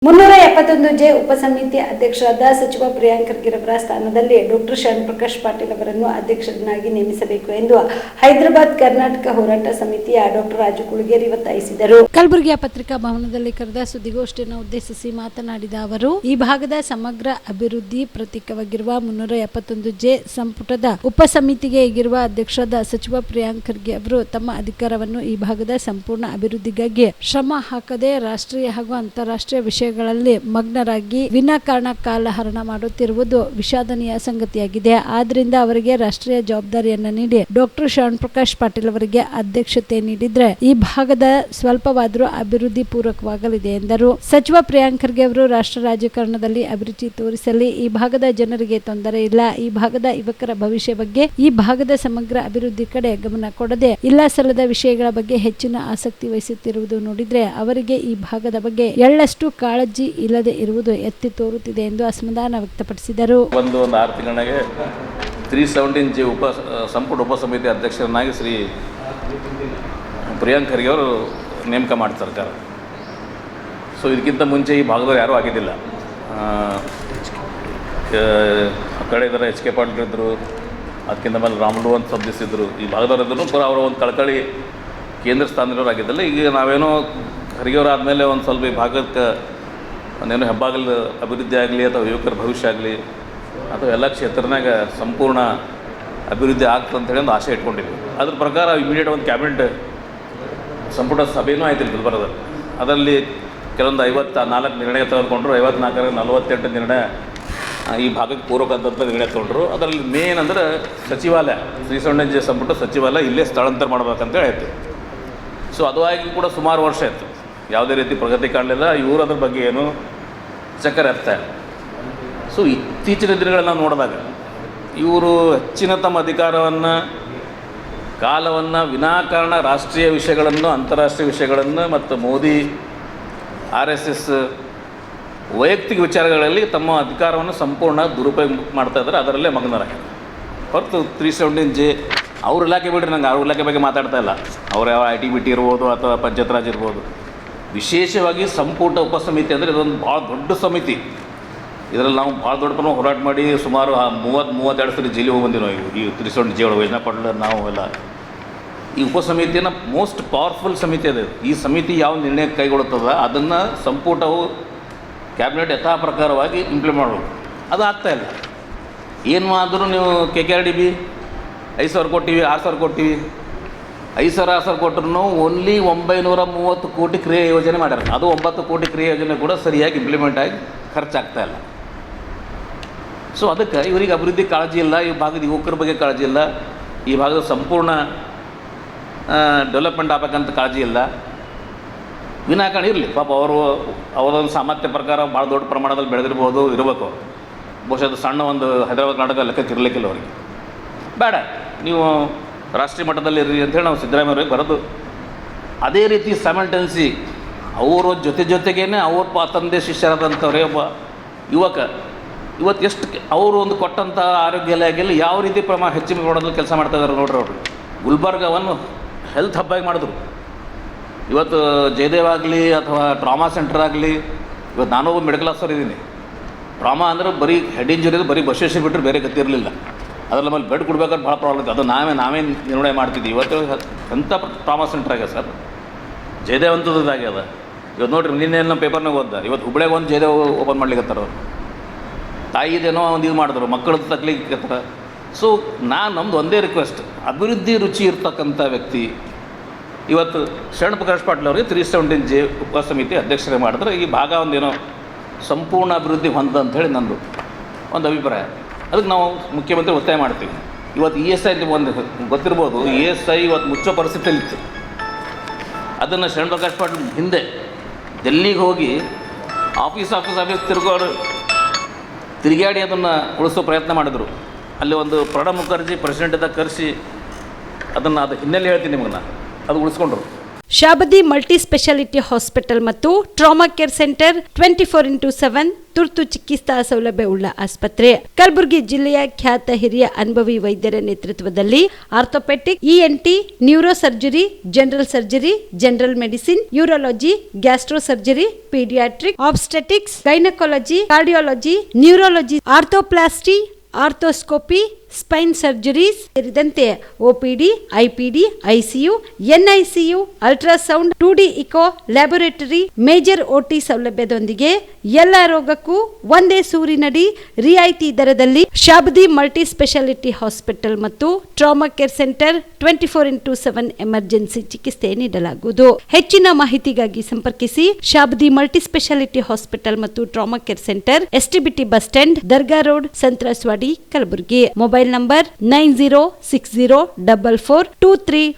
371 ಉಪಸಮಿತಿ ಅಧ್ಯಕ್ಷರಾದ ಸಚಿವ ಪ್ರಿಯಾಂಕ್ ಖರ್ಗೆರವರ ಸ್ಥಾನದಲ್ಲಿ ಡಾಕ್ಟರ್ ಶರಣ್ ಪ್ರಕಾಶ್ ಪಾಟೀಲ್ ಅವರನ್ನು ಅಧ್ಯಕ್ಷರನ್ನಾಗಿ ನೇಮಿಸಬೇಕು ಎಂದು ಹೈದರಾಬಾದ್ ಕರ್ನಾಟಕ ಹೋರಾಟ ಸಮಿತಿಯ ಡಾಕ್ಟರ್ ರಾಜು ಕುಳಗೇರಿ ಒತ್ತಾಯಿಸಿದರು. ಕಲಬುರಗಿಯ ಪತ್ರಿಕಾ ಭವನದಲ್ಲಿ ಕರೆದ ಸುದ್ದಿಗೋಷ್ಠಿಯನ್ನು ಉದ್ದೇಶಿಸಿ ಮಾತನಾಡಿದ ಅವರು, ಈ ಭಾಗದ ಸಮಗ್ರ ಅಭಿವೃದ್ಧಿ ಪ್ರತೀಕವಾಗಿರುವ 371 ಸಂಪುಟದ ಉಪಸಮಿತಿಗೆ ಈಗಿರುವ ಅಧ್ಯಕ್ಷರಾದ ಸಚಿವ ಪ್ರಿಯಾಂಕ್ ಖರ್ಗೆ ಅವರು ತಮ್ಮ ಅಧಿಕಾರವನ್ನು ಈ ಭಾಗದ ಸಂಪೂರ್ಣ ಅಭಿವೃದ್ಧಿಗಾಗಿ ಶ್ರಮ ಹಾಕದೆ ರಾಷ್ಟ್ರೀಯ ಹಾಗೂ ಅಂತಾರಾಷ್ಟ್ರೀಯ ವಿಷಯಗಳಲ್ಲಿ ಮಗ್ನರಾಗಿ ವಿನಾಕಾರಣ ಕಾಲಹರಣ ಮಾಡುತ್ತಿರುವುದು ವಿಷಾದನೀಯ ಸಂಗತಿಯಾಗಿದೆ. ಆದ್ದರಿಂದ ಅವರಿಗೆ ರಾಷ್ಟ್ರೀಯ ಜವಾಬ್ದಾರಿಯನ್ನು ನೀಡಿ ಡಾಕ್ಟರ್ ಶರಣ್ ಪ್ರಕಾಶ್ ಪಾಟೀಲ್ ಅವರಿಗೆ ಅಧ್ಯಕ್ಷತೆ ನೀಡಿದ್ರೆ ಈ ಭಾಗದ ಸ್ವಲ್ಪವಾದರೂ ಅಭಿವೃದ್ಧಿ ಪೂರ್ವಕವಾಗಲಿದೆ ಎಂದರು. ಸಚಿವ ಪ್ರಿಯಾಂಕ್ ಖರ್ಗೆ ಅವರು ರಾಷ್ಟ್ರ ರಾಜಕಾರಣದಲ್ಲಿ ಅಭಿರುಚಿ ತೋರಿಸಲಿ. ಈ ಭಾಗದ ಜನರಿಗೆ ತೊಂದರೆ ಇಲ್ಲ. ಈ ಭಾಗದ ಯುವಕರ ಭವಿಷ್ಯ ಬಗ್ಗೆ, ಈ ಭಾಗದ ಸಮಗ್ರ ಅಭಿವೃದ್ಧಿ ಕಡೆ ಗಮನ ಕೊಡದೆ ಇಲ್ಲ ಸಲ್ಲದ ವಿಷಯಗಳ ಬಗ್ಗೆ ಹೆಚ್ಚಿನ ಆಸಕ್ತಿ ವಹಿಸುತ್ತಿರುವುದು ನೋಡಿದ್ರೆ ಅವರಿಗೆ ಈ ಭಾಗದ ಬಗ್ಗೆ ಎಳ್ಳಷ್ಟು ಕಾಳಜಿ ಇಲ್ಲದೆ ಇರುವುದು ಎತ್ತಿ ತೋರುತ್ತಿದೆ ಎಂದು ಅಸಮಾಧಾನ ವ್ಯಕ್ತಪಡಿಸಿದರು. ಒಂದು 6 ತಿಂಗಳಿಗೆ 317 ಸಂಪುಟ ಉಪಸಮಿತಿ ಅಧ್ಯಕ್ಷರನ್ನಾಗಿ ಶ್ರೀ ಪ್ರಿಯಾಂಕ್ ಖರ್ಗೆ ಅವರು ನೇಮಕ ಮಾಡ್ತಾರೆ ಸರ್ಕಾರ. ಸೊ ಇದಕ್ಕಿಂತ ಮುಂಚೆ ಈ ಭಾಗದವ್ರು ಯಾರೂ ಆಗಿದ್ದಿಲ್ಲ. ಆ ಕಡೆ ಇದ್ದಾರೆ ಎಚ್ ಕೆ ಪಾಟೀಲ್ ಇದ್ದರು, ಅದಕ್ಕಿಂತ ಮೇಲೆ ರಾಮುಲು ಅಂತ ಶಬ್ದಿಸಿದ್ರು. ಈ ಭಾಗದವರಿದ್ರೂ ಪರ ಅವರ ಒಂದು ಕಳಕಳಿ ಕೇಂದ್ರ ಸ್ಥಾನದವ್ರು ಆಗಿದ್ದಿಲ್ಲ. ಈಗ ನಾವೇನೋ ಖರ್ಗೆಯವರು ಆದಮೇಲೆ ಒಂದು ಸ್ವಲ್ಪ ಈ ಭಾಗಕ್ಕೆ ಒಂದೇನೋ ಹೆಬ್ಬಾಗಲು ಅಭಿವೃದ್ಧಿ ಆಗಲಿ ಅಥವಾ ಯುವಕರ ಭವಿಷ್ಯ ಆಗಲಿ ಅಥವಾ ಎಲ್ಲ ಕ್ಷೇತ್ರನಾಗ ಸಂಪೂರ್ಣ ಅಭಿವೃದ್ಧಿ ಆಗ್ತದೆ ಅಂತೇಳಿ ಒಂದು ಆಸೆ ಇಟ್ಕೊಂಡಿದ್ವಿ. ಅದ್ರ ಪ್ರಕಾರ ಇಮಿಡಿಯೇಟ್ ಒಂದು ಕ್ಯಾಬಿನೆಟ್ ಸಂಪುಟ ಸಭೆಯೂ ಆಯ್ತಿಲ್ಲ ಗುಲ್ಬರ್ಗದಲ್ಲಿ. ಅದರಲ್ಲಿ ಕೆಲವೊಂದು 54 ನಿರ್ಣಯ ತೆಗೆದುಕೊಂಡ್ರು. 54ರಲ್ಲಿ 48 ನಿರ್ಣಯ ಈ ಭಾಗಕ್ಕೆ ಪೂರಕಂತ ನಿರ್ಣಯ ತೊಗೊಂಡ್ರು. ಅದರಲ್ಲಿ ಮೇನ್ ಅಂದರೆ ಸಚಿವಾಲಯ 317 ಸಂಪುಟ ಸಚಿವಾಲಯ ಇಲ್ಲೇ ಸ್ಥಳಾಂತರ ಮಾಡ್ಬೇಕಂತೇಳಿ ಆಯಿತು. ಸೊ ಅದು ಆಗಿ ಕೂಡ ಸುಮಾರು ವರ್ಷ ಆಯಿತು, ಯಾವುದೇ ರೀತಿ ಪ್ರಗತಿ ಕಾಣಲಿಲ್ಲ. ಇವರು ಅದ್ರ ಬಗ್ಗೆ ಏನು ಚಕ್ಕರ್ ಎತ್ತಾ ಇಲ್ಲ. ಸೊ ಇತ್ತೀಚಿನ ದಿನಗಳನ್ನ ನೋಡಿದಾಗ ಇವರು ಹೆಚ್ಚಿನ ತಮ್ಮ ಅಧಿಕಾರವನ್ನು ಕಾಲವನ್ನು ವಿನಾಕಾರಣ ರಾಷ್ಟ್ರೀಯ ವಿಷಯಗಳನ್ನು, ಅಂತಾರಾಷ್ಟ್ರೀಯ ವಿಷಯಗಳನ್ನು ಮತ್ತು ಮೋದಿ RSS ವೈಯಕ್ತಿಕ ವಿಚಾರಗಳಲ್ಲಿ ತಮ್ಮ ಅಧಿಕಾರವನ್ನು ಸಂಪೂರ್ಣ ದುರುಪಯೋಗ ಮಾಡ್ತಾ ಇದ್ದಾರೆ. ಅದರಲ್ಲೇ ಮಗ್ನರಾಗಿದ್ದಾರೆ ಹೊರತು 317 ಅವ್ರ ಇಲಾಖೆ ಬಿಟ್ಟರೆ ನಂಗೆ ಅವ್ರ ಇಲಾಖೆ ಬಗ್ಗೆ ಮಾತಾಡ್ತಾ ಇಲ್ಲ. ಅವ್ರು ಯಾವ IT-BT ಇರ್ಬೋದು ಅಥವಾ ಪಂಚಾಯತ್ ರಾಜ್ ಇರ್ಬೋದು. ವಿಶೇಷವಾಗಿ ಸಂಪುಟ ಉಪಸಮಿತಿ ಅಂದರೆ ಇದೊಂದು ಭಾಳ ದೊಡ್ಡ ಸಮಿತಿ. ಇದರಲ್ಲಿ ನಾವು ಭಾಳ ದೊಡ್ಡ ಪ್ರಮಾಣ ಹೋರಾಟ ಮಾಡಿ ಸುಮಾರು 30-32 ಸರಿ ಜೈಲಿಗೆ ಹೋಗಿ ಬಂದಿವಿ ನಾವು. ಈ 317 ಒಳಗೆ ಯೋಜನಾ ಪಾಟೀಲ್ ನಾವು ಎಲ್ಲ ಈ ಉಪಸಮಿತಿಯನ್ನು ಮೋಸ್ಟ್ ಪವರ್ಫುಲ್ ಸಮಿತಿ ಅದು. ಈ ಸಮಿತಿ ಯಾವ ನಿರ್ಣಯ ಕೈಗೊಳ್ಳುತ್ತದ ಅದನ್ನು ಸಂಪುಟವು ಕ್ಯಾಬಿನೆಟ್ ಯಥಾ ಪ್ರಕಾರವಾಗಿ ಇಂಪ್ಲಿಮೆಂಟ್ ಮಾಡಬೇಕು. ಅದು ಆಗ್ತಾಯಿಲ್ಲ. ಏನು ಆದರೂ ನೀವು KKRDB 5,000 ಕೊಟ್ಟಿವಿ, 6,000 ಕೊಟ್ಟಿವಿ, 5,000 ಕೊಟ್ಟರು ಓನ್ಲಿ 930 ಕೋಟಿ ಕ್ರಿಯಾ ಯೋಜನೆ ಮಾಡ್ಯಾರ. ಅದು 9 ಕೋಟಿ ಕ್ರಿಯಾ ಯೋಜನೆ ಕೂಡ ಸರಿಯಾಗಿ ಇಂಪ್ಲಿಮೆಂಟ್ ಆಗಿ ಖರ್ಚಾಗ್ತಾ ಇಲ್ಲ. ಸೊ ಅದಕ್ಕೆ ಇವರಿಗೆ ಅಭಿವೃದ್ಧಿ ಕಾಳಜಿ ಇಲ್ಲ, ಈ ಭಾಗದ ಯುವಕರ ಬಗ್ಗೆ ಕಾಳಜಿ ಇಲ್ಲ, ಈ ಭಾಗದ ಸಂಪೂರ್ಣ ಡೆವಲಪ್ಮೆಂಟ್ ಆಗಬೇಕಂತ ಕಾಳಜಿ ಇಲ್ಲ. ವಿನಾಕಾರಣ ಇರಲಿ ಪಾಪ ಅವರೊಂದು ಸಾಮರ್ಥ್ಯ ಪ್ರಕಾರ ಭಾಳ ದೊಡ್ಡ ಪ್ರಮಾಣದಲ್ಲಿ ಬೆಳೆದಿರ್ಬೋದು, ಇರಬೇಕು. ಬಹುಶಃ ಅದು ಸಣ್ಣ ಒಂದು ಹೈದರಾಬಾದ್ ಕರ್ನಾಟಕ ಲೆಕ್ಕಕ್ಕೆ ಇರಲಿಕ್ಕಿಲ್ಲ ಅವರಿಗೆ. ಬೇಡ, ನೀವು ರಾಷ್ಟ್ರೀಯ ಮಟ್ಟದಲ್ಲಿ ಇರ್ರಿ ಅಂಥೇಳಿ ನಾವು ಸಿದ್ದರಾಮಯ್ಯ ಅವ್ರಿಗೆ ಬರೋದು. ಅದೇ ರೀತಿ ಸೈಮಲ್ಟೇನ್ಸಿ ಅವರ ಜೊತೆಗೇ ಅವ್ರ ತಂದೆ ಶಿಷ್ಯರಾದಂಥವ್ರೆ ಒಬ್ಬ ಯುವಕ ಇವತ್ತು ಎಷ್ಟು ಅವರು ಒಂದು ಕೊಟ್ಟಂಥ ಆರೋಗ್ಯ ಇಲಾಖೆಯಲ್ಲಿ ಯಾವ ರೀತಿ ಹೆಚ್ಚಿನ ಪ್ರಮಾಣದಲ್ಲಿ ಕೆಲಸ ಮಾಡ್ತಾಯಿದ್ದಾರೆ ನೋಡ್ರಿ. ಅವರು ಗುಲ್ಬರ್ಗವನ್ನು ಹೆಲ್ತ್ ಹಬ್ಬಾಗಿ ಮಾಡಿದ್ರು. ಇವತ್ತು ಜಯದೇವ್ ಆಗಲಿ ಅಥವಾ ಟ್ರಾಮಾ ಸೆಂಟರ್ ಆಗಲಿ, ಇವತ್ತು ನಾನೊಬ್ಬ ಮೆಡಿಕಲ್ ಆಫೀಸರ್ ಇದ್ದೀನಿ. ಟ್ರಾಮಾ ಅಂದರೆ ಬರೀ ಹೆಡ್ ಇಂಜುರಿ ಬರೀ ಬಸ್ಸೇಷನ್ ಬಿಟ್ಟರೆ ಬೇರೆ ಗತಿ ಇರಲಿಲ್ಲ. ಅದ್ರ ಮೇಲೆ ಬೆಡ್ ಕೊಡ್ಬೇಕಾದ್ರೆ ಭಾಳ ಪ್ರಾಬ್ಲಮ್ ಇತ್ತು. ಅದು ನಾವೇ ನಿರ್ಣಯ ಮಾಡ್ತಿದ್ವಿ. ಇವತ್ತು ಎಂಥ ಟ್ರಾಮಾ ಸೆಂಟರ್ ಆಗ್ಯದ ಸರ್, ಜಯದೇವ್ ಅಂಥದ್ದಾಗ್ಯದ. ಇವತ್ತು ನೋಡಿರಿ, ನಿನ್ನೆ ನಮ್ಮ ಪೇಪರ್ನಾಗ ಓದ್ದ, ಇವತ್ತು ಹುಬ್ಳ್ಯಾಗ ಒಂದು ಜಯದೇವ್ ಓಪನ್ ಮಾಡ್ಲಿಕ್ಕತ್ತಾರ. ಅವರು ತಾಯಿದೇನೋ ಒಂದು ಇದು ಮಾಡಿದ್ರು, ಮಕ್ಕಳದ್ದು ತಕ್ಲಿಕ್ಕೆ. ಸೊ ನಮ್ಮದು ಒಂದೇ ರಿಕ್ವೆಸ್ಟ್, ಅಭಿವೃದ್ಧಿ ರುಚಿ ಇರ್ತಕ್ಕಂಥ ವ್ಯಕ್ತಿ ಇವತ್ತು ಶರಣ್ ಪ್ರಕಾಶ್ ಪಾಟೀಲ್ ಅವರಿಗೆ 317 ಉಪಸಮಿತಿ ಅಧ್ಯಕ್ಷರೇ ಮಾಡಿದ್ರೆ ಈ ಭಾಗ ಒಂದೇನೋ ಸಂಪೂರ್ಣ ಅಭಿವೃದ್ಧಿ ಹೊಂದ ಅಂಥೇಳಿ ನಂದು ಒಂದು ಅಭಿಪ್ರಾಯ. ಅದಕ್ಕೆ ನಾವು ಮುಖ್ಯಮಂತ್ರಿ ಒತ್ತಾಯ ಮಾಡ್ತೀವಿ. ಇವತ್ತು ESI ಒಂದು ಗೊತ್ತಿರ್ಬೋದು, ESI ಇವತ್ತು ಮುಚ್ಚೋ ಪರಿಸ್ಥಿತಿಯಲ್ಲಿತ್ತು. ಅದನ್ನು ಶರಣ್ ಪ್ರಕಾಶ್ ಪಾಟೀಲ್ ಹಿಂದೆ ಡೆಲ್ಲಿಗೆ ಹೋಗಿ ಆಫೀಸ್ ತಿರುಗಾಡಿ ಅದನ್ನು ಉಳಿಸೋ ಪ್ರಯತ್ನ ಮಾಡಿದ್ರು. ಅಲ್ಲಿ ಒಂದು ಪ್ರಣಬ್ ಮುಖರ್ಜಿ ಪ್ರೆಸಿಡೆಂಟ್ ಇದ್ದಾಗ ಕರೆಸಿ ಅದು ಹಿನ್ನೆಲೆ ಹೇಳ್ತೀನಿ ನಿಮಗೆ, ಅದು ಉಳಿಸ್ಕೊಂಡ್ರು. ಶಾಬದಿ ಮಲ್ಟಿ ಸ್ಪೆಷಾಲಿಟಿ ಹಾಸ್ಪಿಟಲ್ ಮತ್ತು ಟ್ರಾಮಾ ಕೇರ್ ಸೆಂಟರ್ 24/7 ತುರ್ತು ಚಿಕಿತ್ಸಾ ಸೌಲಭ್ಯ ಉಳ್ಳ ಆಸ್ಪತ್ರೆ. ಕಲಬುರಗಿ ಜಿಲ್ಲೆಯ ಖ್ಯಾತ ಹಿರಿಯ ಅನುಭವಿ ವೈದ್ಯರ ನೇತೃತ್ವದಲ್ಲಿ orthopaedic, ENT, neuro surgery, general surgery, general medicine, urology, gastro surgery, paediatric, obstetrics, gynaecology, cardiology, neurology, orthoplasty, orthoscopy, spine surgeries ಸೇರಿದಂತೆ OPD, IPD, ICU, NICU, ultrasound, 2D echo, laboratory, major OT ಸೌಲಭ್ಯದೊಂದಿಗೆ ಎಲ್ಲ ರೋಗಕ್ಕೂ ಒಂದೇ ಸೂರಿನಡಿ ರಿಯಾಯಿತಿ ದರದಲ್ಲಿ ಶಾಬದಿ ಮಲ್ಟಿ ಸ್ಪೆಷಾಲಿಟಿ ಹಾಸ್ಪಿಟಲ್ ಮತ್ತು trauma care centre 24/7 emergency ಚಿಕಿತ್ಸೆ ನೀಡಲಾಗುವುದು. ಹೆಚ್ಚಿನ ಮಾಹಿತಿಗಾಗಿ ಸಂಪರ್ಕಿಸಿ ಶಾಬದಿ ಮಲ್ಟಿ ಸ್ಪೆಷಾಲಿಟಿ ಹಾಸ್ಪಿಟಲ್ ಮತ್ತು trauma care centre, STBT bus stand, Dargah road, ಸಂತ್ರಸ್ವಾಡಿ, Kalaburagi. Mobile number 9060442345.